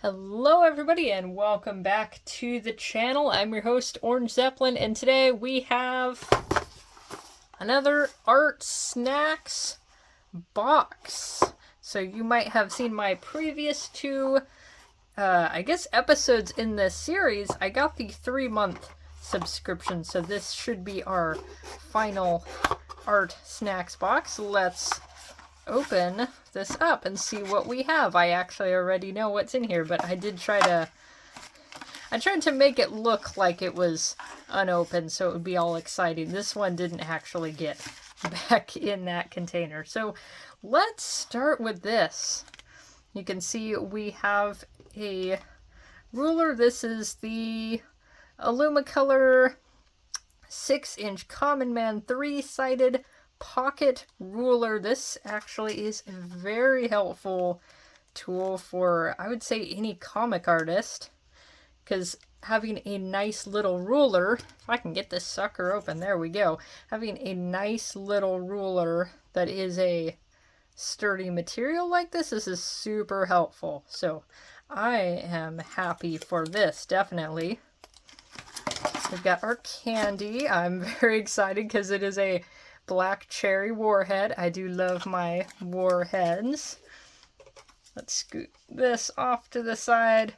Hello everybody and welcome back to the channel. I'm your host Orange Zeppelin and today we have another Artsnacks box. So you might have seen my previous two episodes in this series. I got the 3-month subscription, so this should be our final Artsnacks box. Let's open this up and see what we have. I actually already know what's in here, but I tried to make it look like it was unopened so it would be all exciting. This one didn't actually get back in that container. So let's start with this. You can see we have a ruler. This is the Alumicolor 6-inch Common Man 3-sided pocket ruler. This actually is a very helpful tool for, I would say, any comic artist, because having a nice little ruler, if I can get this sucker open, there we go, having a nice little ruler that is a sturdy material like this is super helpful. So I am happy for this, definitely. We've got our candy. I'm very excited because it is a black cherry warhead. I do love my warheads. Let's scoot this off to the side.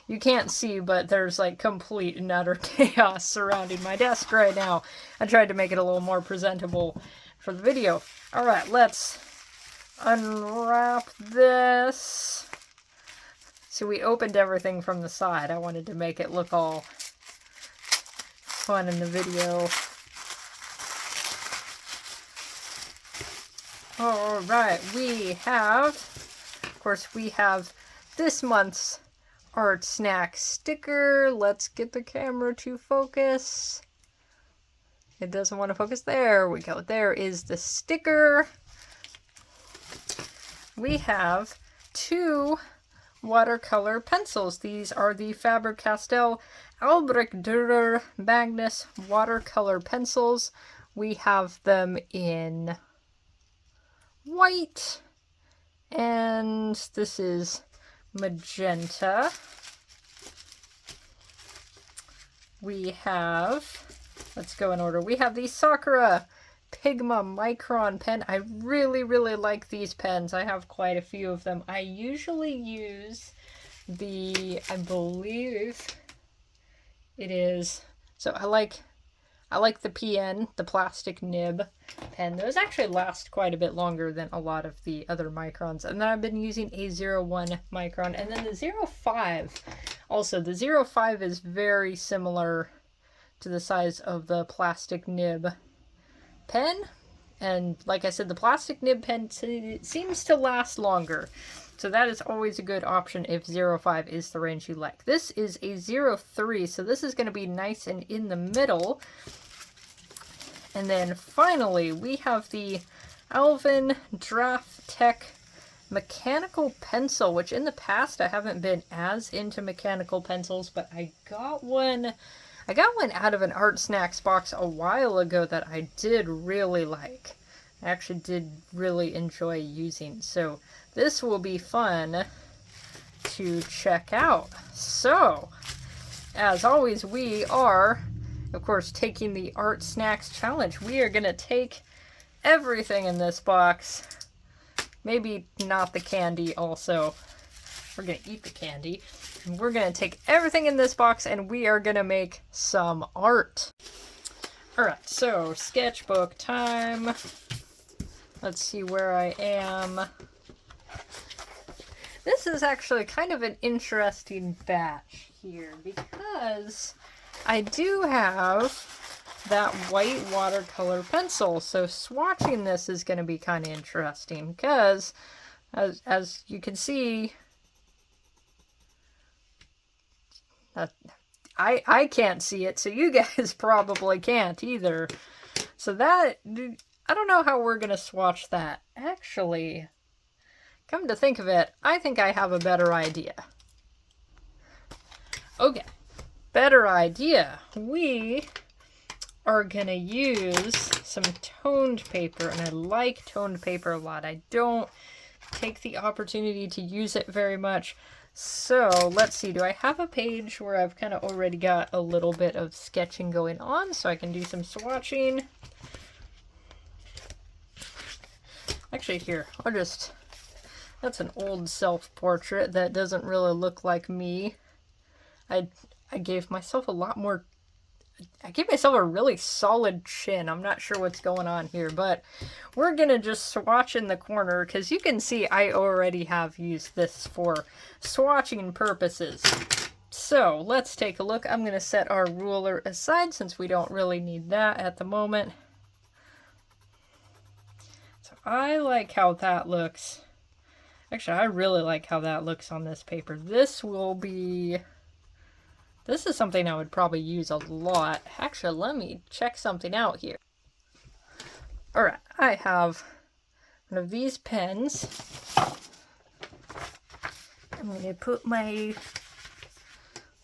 You can't see, but there's like complete and utter chaos surrounding my desk right now. I tried to make it a little more presentable for the video. Alright, let's unwrap this. So we opened everything from the side. I wanted to make it look all fun in the video. Alright, we have this month's Artsnacks sticker. Let's get the camera to focus. It doesn't want to focus. There we go. There is the sticker. We have 2 watercolor pencils. These are the Faber-Castell Albrecht Dürer Magnus watercolor pencils. We have them in white, and this is magenta. We have, let's go in order, we have the Sakura Pigma Micron pen. I really like these pens. I have quite a few of them. I usually use the, I believe it is, so I like the PN, the plastic nib pen. Those actually last quite a bit longer than a lot of the other microns. And then I've been using a 01 micron. And then the 05, also the 05 is very similar to the size of the plastic nib pen. And like I said, the plastic nib pen seems to last longer. So that is always a good option if 05 is the range you like. This is a 03, so this is going to be nice and in the middle. And then finally, we have the Alvin Draft Tech mechanical pencil, which in the past I haven't been as into mechanical pencils, but I got one out of an Artsnacks box a while ago that I did really like. I actually did really enjoy using. So this will be fun to check out. So, as always, we are, of course, taking the Artsnacks challenge. We are going to take everything in this box. Maybe not the candy also. We're going to eat the candy. We're going to take everything in this box and we are going to make some art. Alright, so sketchbook time. Let's see where I am. This is actually kind of an interesting batch here because I do have that white watercolor pencil, so swatching this is going to be kind of interesting because as you can see, I can't see it, so you guys probably can't either. So that, I don't know how we're going to swatch that. Actually, come to think of it, I think I have a better idea. Okay, better idea. We are going to use some toned paper, and I like toned paper a lot. I don't take the opportunity to use it very much. So let's see, do I have a page where I've kind of already got a little bit of sketching going on so I can do some swatching? Actually, here, that's an old self-portrait that doesn't really look like me. I gave myself I gave myself a really solid chin. I'm not sure what's going on here, but we're gonna just swatch in the corner because you can see I already have used this for swatching purposes. So let's take a look. I'm gonna set our ruler aside since we don't really need that at the moment. So I like how that looks. Actually, I really like how that looks on this paper. This is something I would probably use a lot. Actually, let me check something out here. Alright, I have one of these pens. I'm going to put my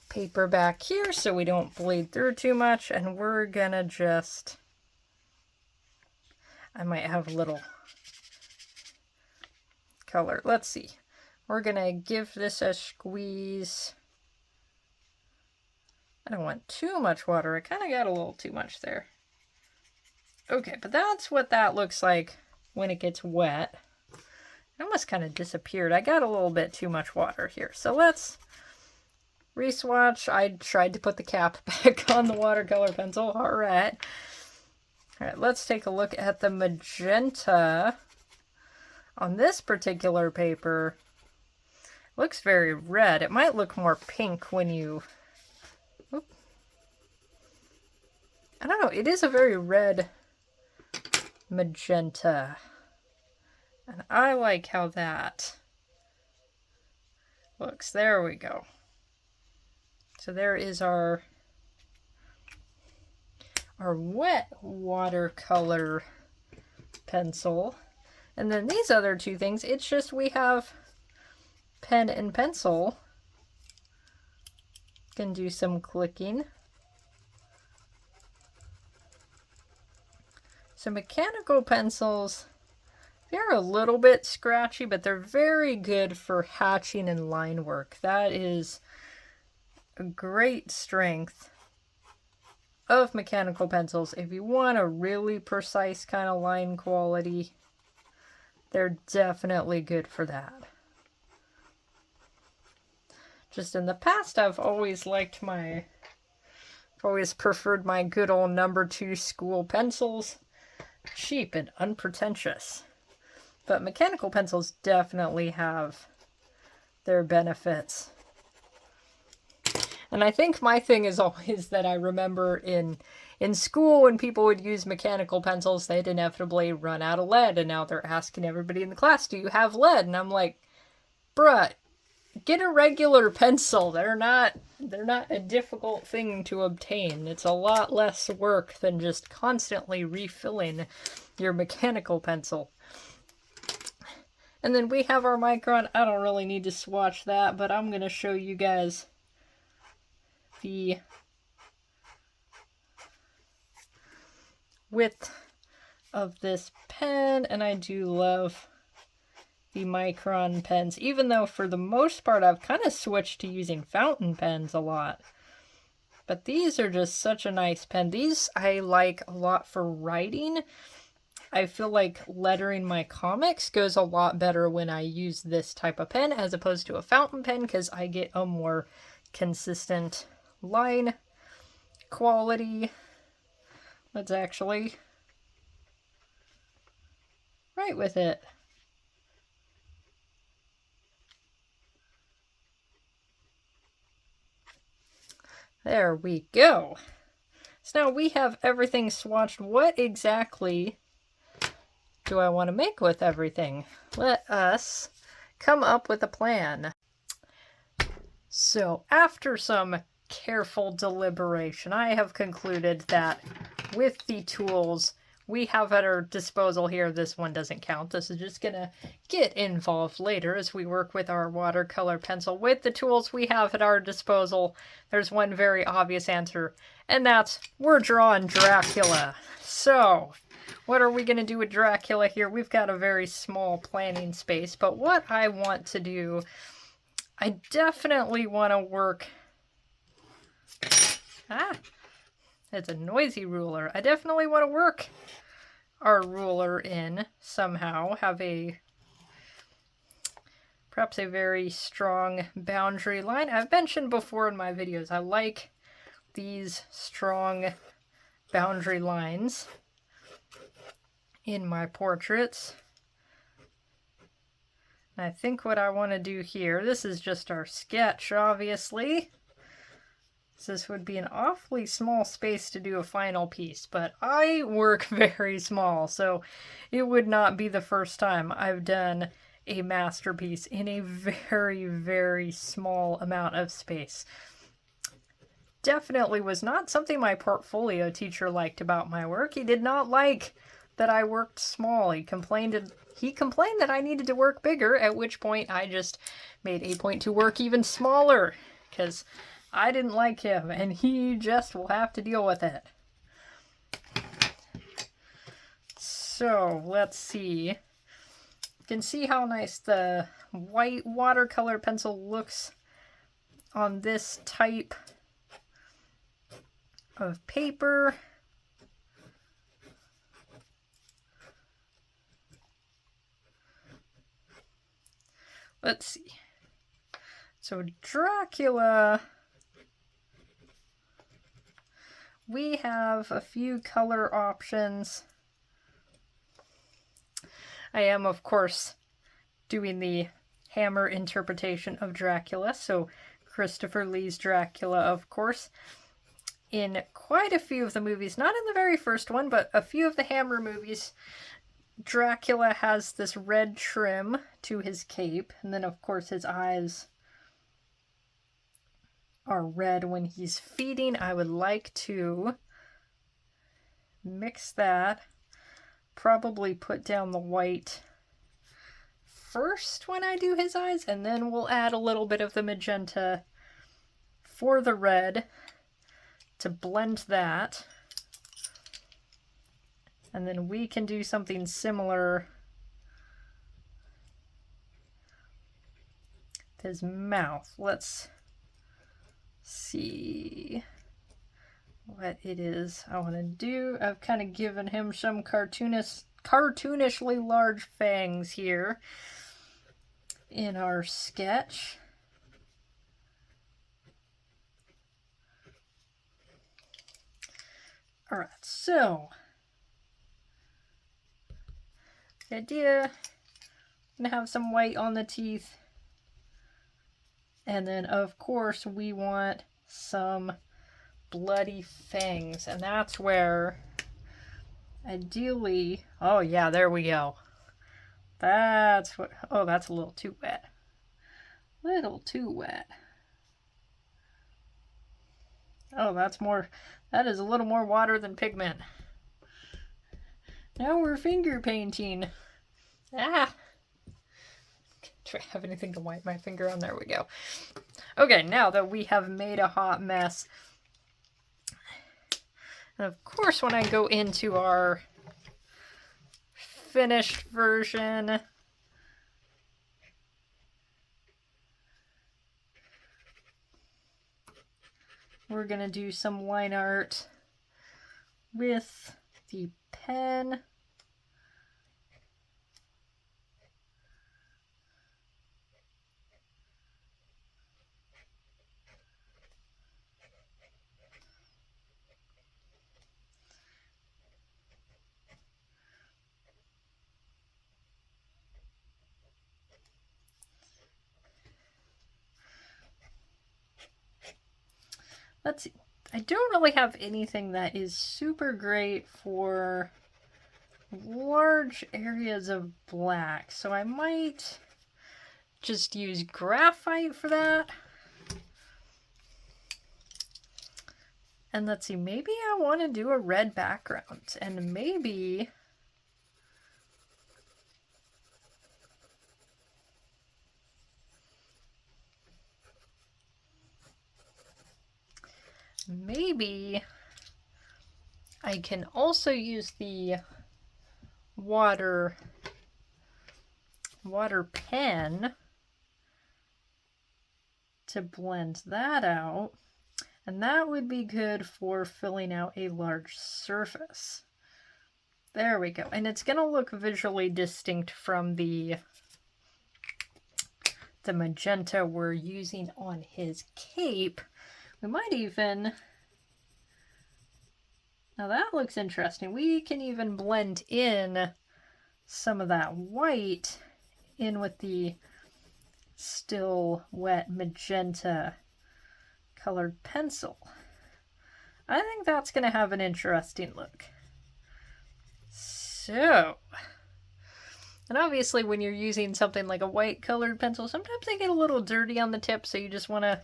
paper back here so we don't bleed through too much, and we're going to just... I might have a little color. Let's see. We're going to give this a squeeze. I don't want too much water. I kind of got a little too much there. Okay, but that's what that looks like when it gets wet. It almost kind of disappeared. I got a little bit too much water here. So let's re-swatch. I tried to put the cap back on the watercolor pencil. All right. All right, let's take a look at the magenta. On this particular paper, it looks very red. It might look more pink when you... I don't know, it is a very red magenta. And I like how that looks. There we go. So there is our wet watercolor pencil. And then these other two things, it's just we have pen and pencil. Can do some clicking. So mechanical pencils, they're a little bit scratchy, but they're very good for hatching and line work. That is a great strength of mechanical pencils. If you want a really precise kind of line quality, they're definitely good for that. Just in the past, I've always preferred my good old number 2 school pencils. Cheap and unpretentious. But mechanical pencils definitely have their benefits. And I think my thing is always that I remember in school when people would use mechanical pencils, they'd inevitably run out of lead, and now they're asking everybody in the class, do you have lead? And I'm like, bruh, get a regular pencil. They're not a difficult thing to obtain. It's a lot less work than just constantly refilling your mechanical pencil. And then we have our micron. I don't really need to swatch that, but I'm going to show you guys the width of this pen, and I do love the micron pens, even though for the most part I've kind of switched to using fountain pens a lot. But these are just such a nice pen. These I like a lot for writing. I feel like lettering my comics goes a lot better when I use this type of pen as opposed to a fountain pen, because I get a more consistent line quality. Let's actually write with it. There we go. So now we have everything swatched. What exactly do I want to make with everything? Let us come up with a plan. So after some careful deliberation, I have concluded that with the tools we have at our disposal here, this one doesn't count. This is just gonna get involved later as we work with our watercolor pencil. With the tools we have at our disposal, there's one very obvious answer, and that's we're drawing Dracula. So what are we gonna do with Dracula here? We've got a very small planning space, but what I want to do I definitely want to work... it's a noisy ruler. I definitely want to work our ruler in somehow, have perhaps a very strong boundary line. I've mentioned before in my videos, I like these strong boundary lines in my portraits. And I think what I want to do here, this is just our sketch, obviously. This would be an awfully small space to do a final piece, but I work very small, so it would not be the first time I've done a masterpiece in a very, very small amount of space. Definitely was not something my portfolio teacher liked about my work. He did not like that I worked small. He complained that I needed to work bigger, at which point I just made a point to work even smaller, because I didn't like him, and he just will have to deal with it. So, let's see. You can see how nice the white watercolor pencil looks on this type of paper. Let's see. So, Dracula... we have a few color options. I am, of course, doing the Hammer interpretation of Dracula, so Christopher Lee's Dracula, of course. In quite a few of the movies, not in the very first one, but a few of the Hammer movies, Dracula has this red trim to his cape, and then, of course, his eyes are red when he's feeding. I would like to mix that, probably put down the white first when I do his eyes, and then we'll add a little bit of the magenta for the red to blend that. And then we can do something similar to his mouth. Let's see what it is I want to do. I've kind of given him some cartoonishly large fangs here in our sketch. Alright, so the idea, I'm going to have some white on the teeth. And then, of course, we want some bloody fangs. And that's where, ideally... oh, yeah, there we go. That's what... oh, that's a little too wet. Little too wet. Oh, that's more... that is a little more water than pigment. Now we're finger painting. Ah! Do I have anything to wipe my finger on? There we go. Okay, now that we have made a hot mess, and of course when I go into our finished version, we're gonna do some line art with the pen. Let's see. I don't really have anything that is super great for large areas of black, so I might just use graphite for that. And let's see, maybe I want to do a red background, and maybe I can also use the water pen to blend that out. And that would be good for filling out a large surface. There we go. And it's going to look visually distinct from the magenta we're using on his cape. We might even... Now that looks interesting. We can even blend in some of that white in with the still wet magenta colored pencil. I think that's going to have an interesting look. So, and obviously when you're using something like a white colored pencil, sometimes they get a little dirty on the tip, so you just want to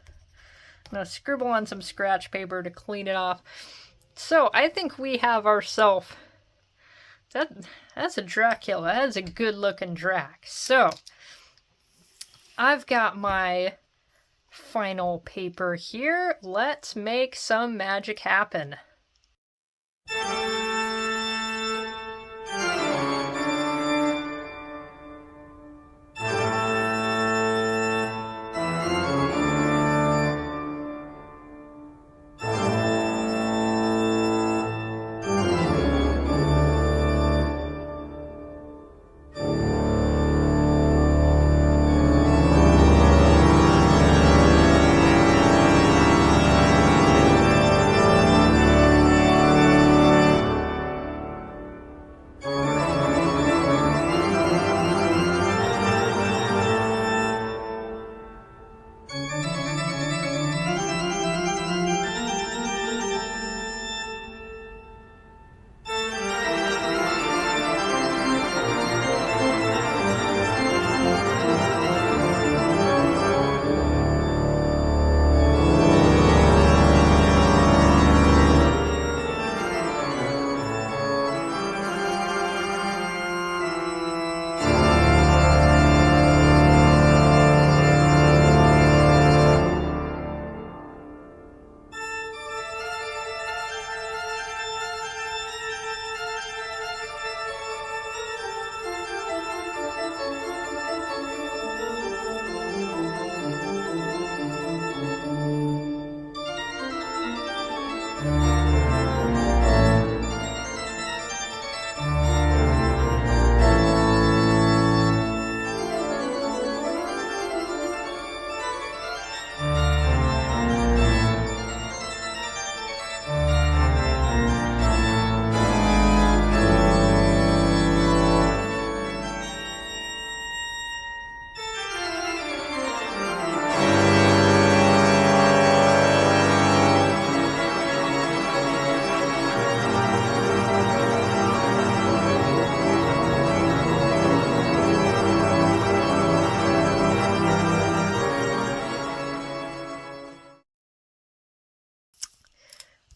scribble on some scratch paper to clean it off. So I think we have ourselves, that's a Dracula. That is a good looking Drac. So I've got my final paper here. Let's make some magic happen.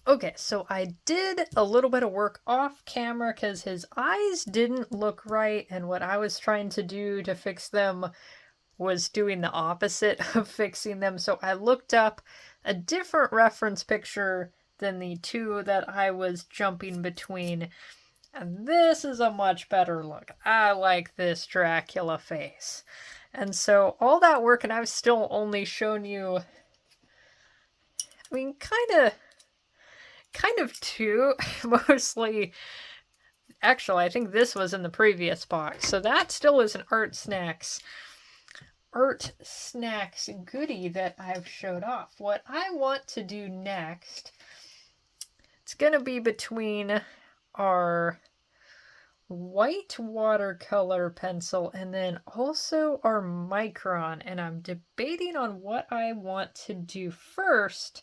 Okay, so I did a little bit of work off camera because his eyes didn't look right, and what I was trying to do to fix them was doing the opposite of fixing them. So I looked up a different reference picture than the two that I was jumping between, and this is a much better look. I like this Dracula face. And so all that work, and I've still only shown you, I mean, kind of two, mostly. Actually, I think this was in the previous box. So that still is an Artsnacks goodie that I've showed off. What I want to do next, it's going to be between our white watercolor pencil and then also our Micron. And I'm debating on what I want to do first,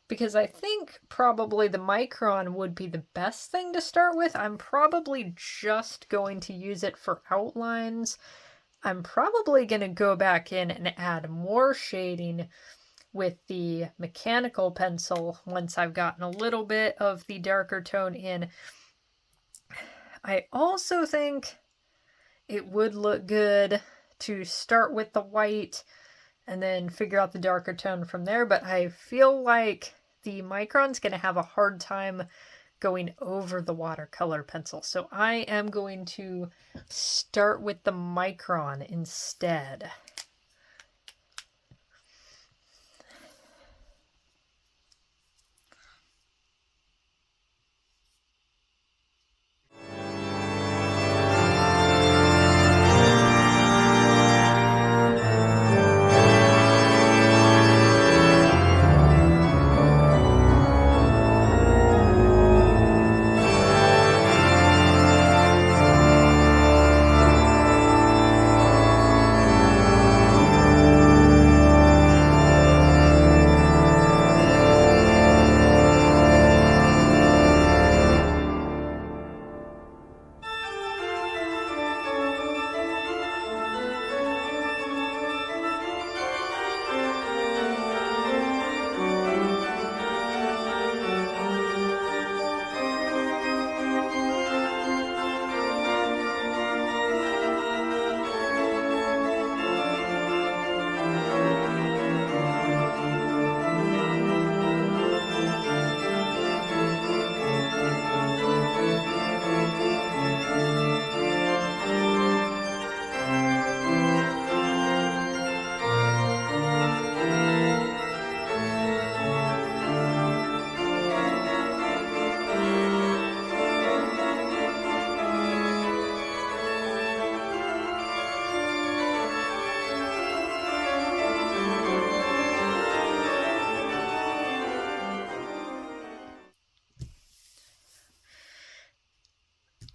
because I think probably the Micron would be the best thing to start with. I'm probably just going to use it for outlines. I'm probably going to go back in and add more shading with the mechanical pencil once I've gotten a little bit of the darker tone in. I also think it would look good to start with the white and then figure out the darker tone from there, but I feel like the Micron's going to have a hard time going over the watercolor pencil. So I am going to start with the Micron instead.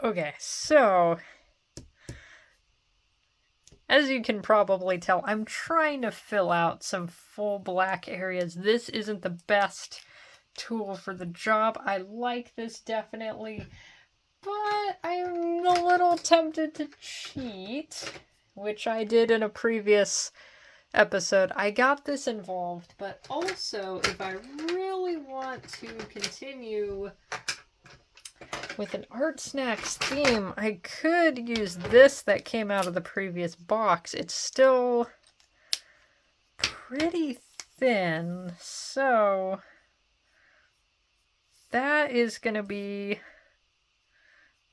Okay, so as you can probably tell, I'm trying to fill out some full black areas. This isn't the best tool for the job. I like this definitely, but I'm a little tempted to cheat, which I did in a previous episode. I got this involved, but also if I really want to continue with an Artsnacks theme, I could use this that came out of the previous box. It's still pretty thin, so that is going to be...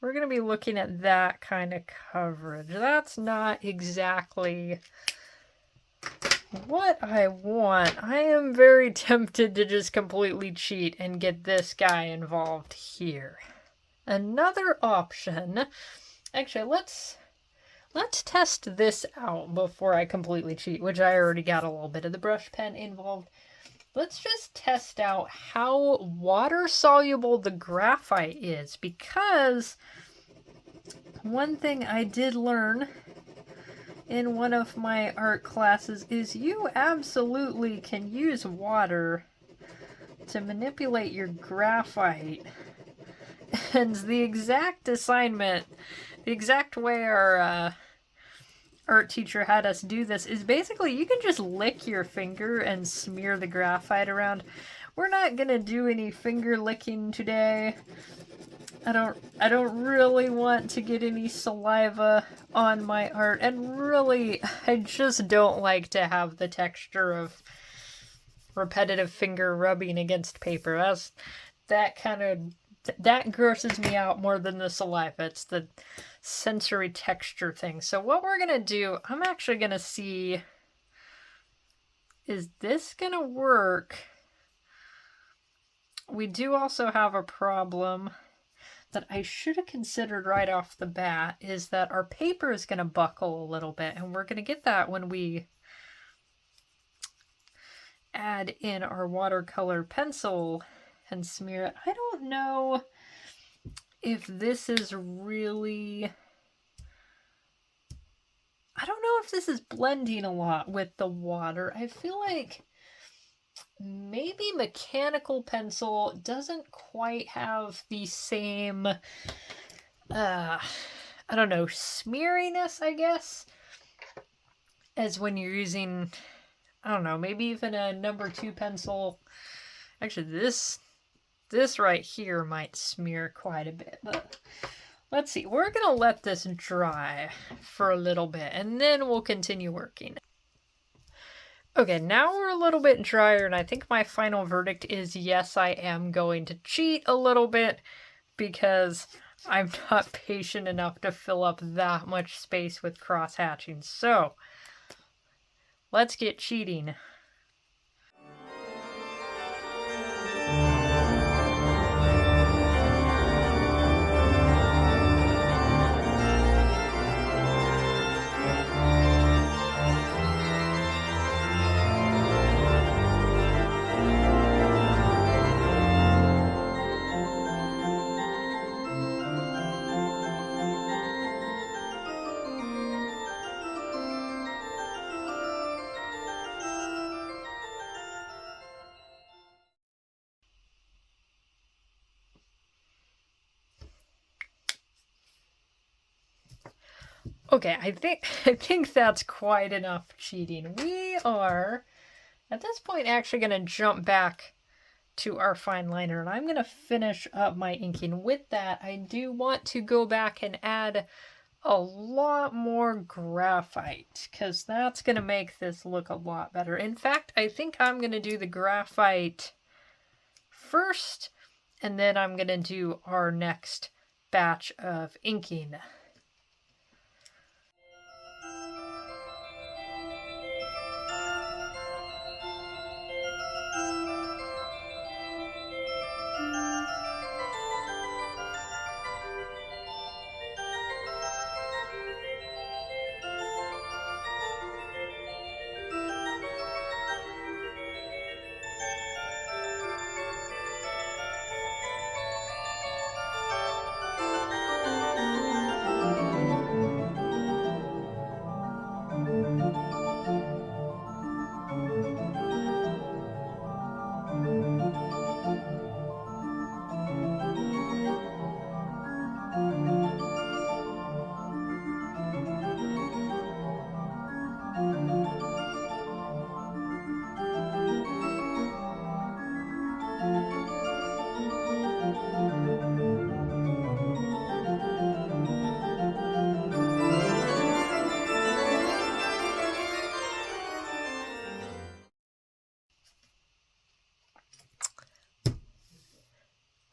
we're going to be looking at that kind of coverage. That's not exactly what I want. I am very tempted to just completely cheat and get this guy involved here. Another option, actually, let's test this out before I completely cheat, which I already got a little bit of the brush pen involved. Let's just test out how water-soluble the graphite is, because one thing I did learn in one of my art classes is you absolutely can use water to manipulate your graphite. And the exact assignment, the exact way our art teacher had us do this is basically you can just lick your finger and smear the graphite around. We're not gonna do any finger licking today. I don't really want to get any saliva on my art, and really I just don't like to have the texture of repetitive finger rubbing against paper. That grosses me out more than the saliva. It's the sensory texture thing. So what we're going to do, I'm actually going to see, is this going to work? We do also have a problem that I should have considered right off the bat, is that our paper is going to buckle a little bit, and we're going to get that when we add in our watercolor pencil and smear it. I don't know if this is really... I don't know if this is blending a lot with the water. I feel like maybe mechanical pencil doesn't quite have the same, I don't know, smeariness, I guess, as when you're using, I don't know, maybe even a number 2 pencil. Actually, this right here might smear quite a bit, but let's see. We're going to let this dry for a little bit, and then we'll continue working. Okay, now we're a little bit drier, and I think my final verdict is yes, I am going to cheat a little bit, because I'm not patient enough to fill up that much space with cross-hatching. So, let's get cheating. Okay, I think that's quite enough cheating. We are, at this point, actually going to jump back to our fine liner, and I'm going to finish up my inking. With that, I do want to go back and add a lot more graphite, because that's going to make this look a lot better. In fact, I think I'm going to do the graphite first, and then I'm going to do our next batch of inking.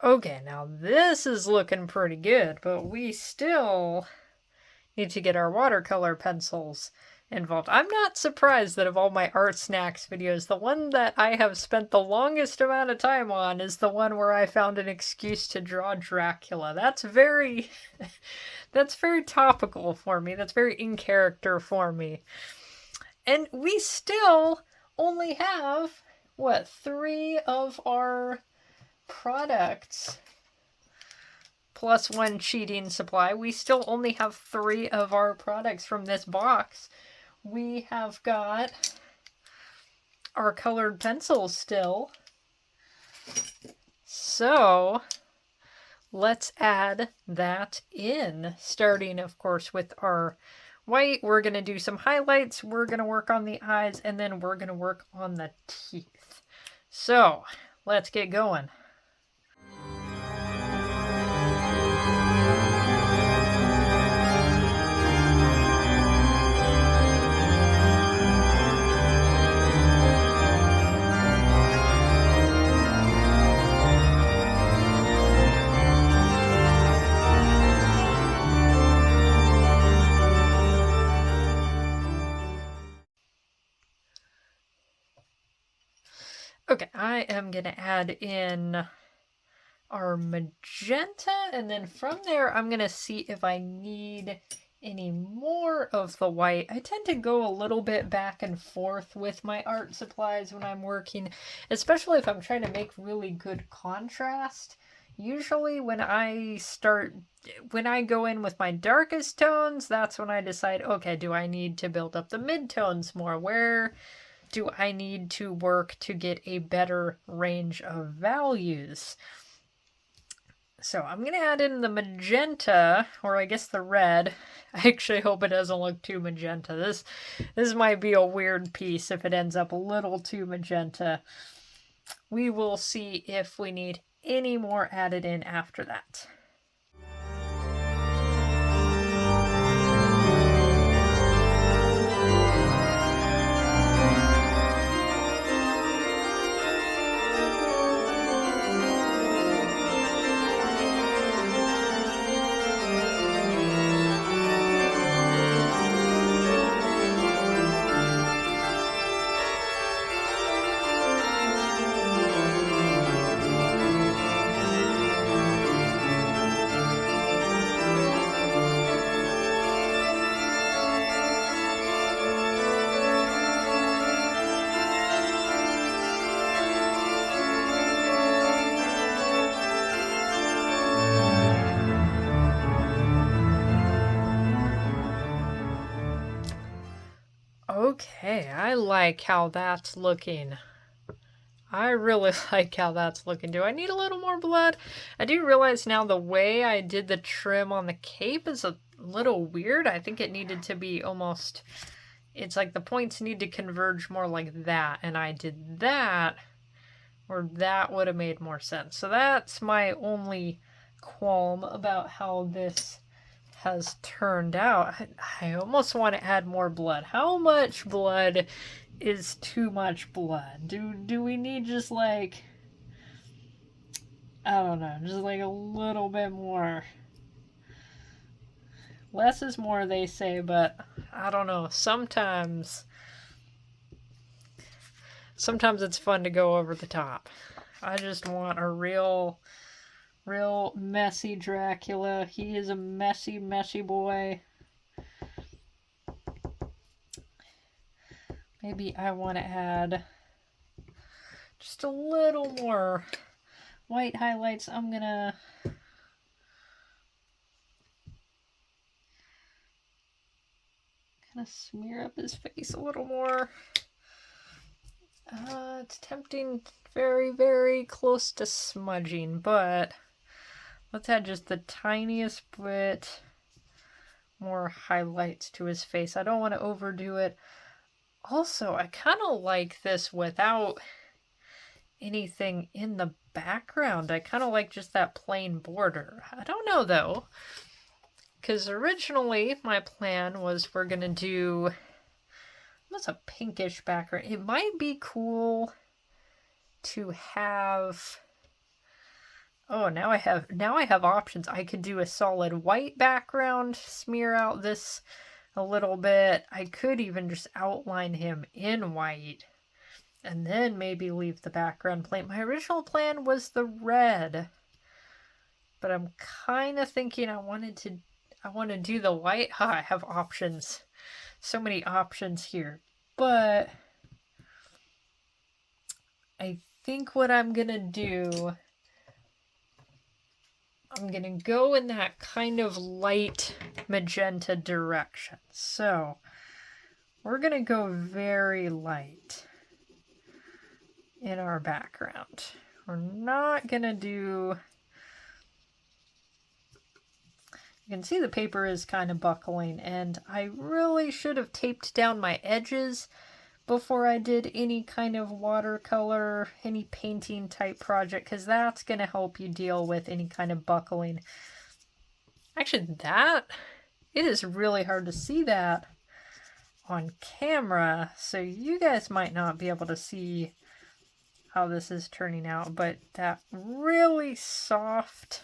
Okay, now this is looking pretty good, but we still need to get our watercolor pencils involved. I'm not surprised that of all my Artsnacks videos, the one that I have spent the longest amount of time on is the one where I found an excuse to draw Dracula. That's very topical for me. That's very in character for me. And we still only have, what, 3 of our products plus 1 cheating supply. We still only have 3 of our products from this box. We have got our colored pencils still. So let's add that in, starting of course with our white. We're going to do some highlights, we're going to work on the eyes, and then we're going to work on the teeth. So let's get going. Okay, I am going to add in our magenta, and then from there I'm going to see if I need any more of the white. I tend to go a little bit back and forth with my art supplies when I'm working, especially if I'm trying to make really good contrast. Usually when I go in with my darkest tones, that's when I decide, okay, do I need to build up the mid-tones more? Where do I need to work to get a better range of values? So I'm going to add in the magenta, or I guess the red. I actually hope it doesn't look too magenta. This might be a weird piece if it ends up a little too magenta. We will see if we need any more added in after that. Okay, I like how that's looking. I really like how that's looking. Do I need a little more blood? I do realize now the way I did the trim on the cape is a little weird. I think it needed to be almost... It's like the points need to converge more like that, and I did that, or that would have made more sense. So that's my only qualm about how this has turned out. I almost want to add more blood. How much blood is too much blood? Do we need just like, I don't know, just like a little bit more? Less is more, they say, but I don't know. Sometimes it's fun to go over the top. I just want a real messy Dracula. He is a messy, messy boy. Maybe I want to add just a little more white highlights. I'm gonna kind of smear up his face a little more. It's tempting, very, very close to smudging, but let's add just the tiniest bit more highlights to his face. I don't want to overdo it. Also, I kind of like this without anything in the background. I kind of like just that plain border. I don't know, though, because originally my plan was we're going to do almost a pinkish background. It might be cool to have Oh, now I have options. I could do a solid white background, smear out this a little bit. I could even just outline him in white and then maybe leave the background plain. My original plan was the red, but I'm kind of thinking I want to do the white. I have options. So many options here. But I think what I'm going to do, I'm going to go in that kind of light magenta direction. So we're going to go very light in our background. We're not going to do... You can see the paper is kind of buckling, and I really should have taped down my edges before I did any kind of watercolor, any painting type project, because that's going to help you deal with any kind of buckling. Actually, it is really hard to see that on camera, so you guys might not be able to see how this is turning out, but that really soft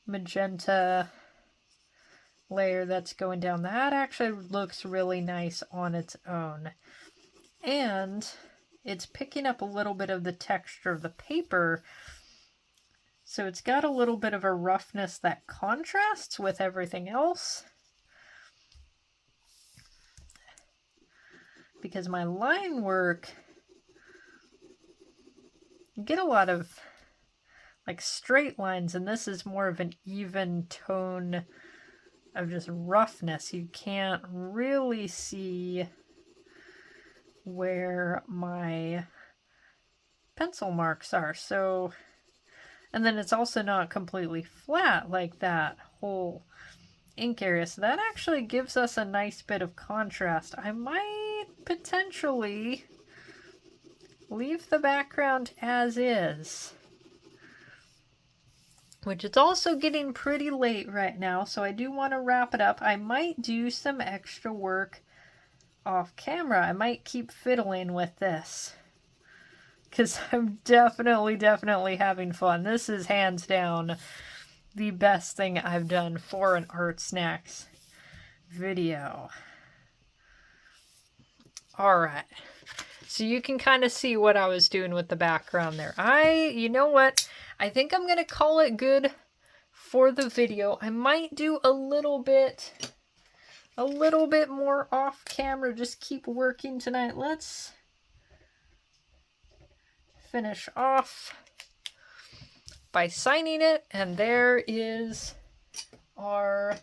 magenta layer that's going down, that actually looks really nice on its own. And it's picking up a little bit of the texture of the paper, so it's got a little bit of a roughness that contrasts with everything else. Because my line work, you get a lot of like straight lines, and this is more of an even tone of just roughness. You can't really see where my pencil marks are. So, and then it's also not completely flat like that whole ink area. So that actually gives us a nice bit of contrast. I might potentially leave the background as is, which it's also getting pretty late right now, so I do want to wrap it up. I might do some extra work off camera. I might keep fiddling with this, because I'm definitely having fun. This is hands down the best thing I've done for an Artsnacks video. Alright, so you can kind of see what I was doing with the background there. You know what? I think I'm going to call it good for the video. I might do a little bit more off camera. Just keep working tonight. Let's finish off by signing it. And there is our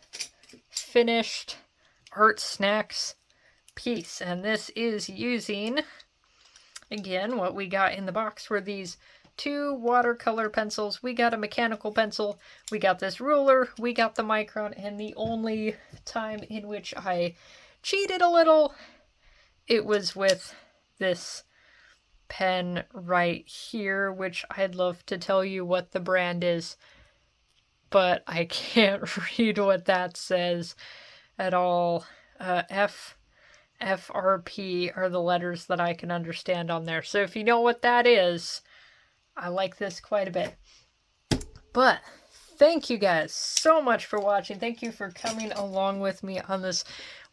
finished Artsnacks piece. And this is using, again, what we got in the box were these 2 watercolor pencils. We got a mechanical pencil, we got this ruler, we got the micron, and the only time in which I cheated a little, it was with this pen right here, which I'd love to tell you what the brand is, but I can't read what that says at all. FRP are the letters that I can understand on there. So if you know what that is, I like this quite a bit. But thank you guys so much for watching. Thank you for coming along with me on this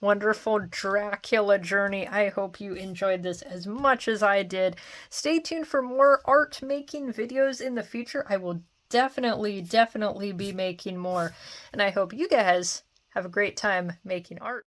wonderful Dracula journey. I hope you enjoyed this as much as I did. Stay tuned for more art making videos in the future. I will definitely be making more. And I hope you guys have a great time making art.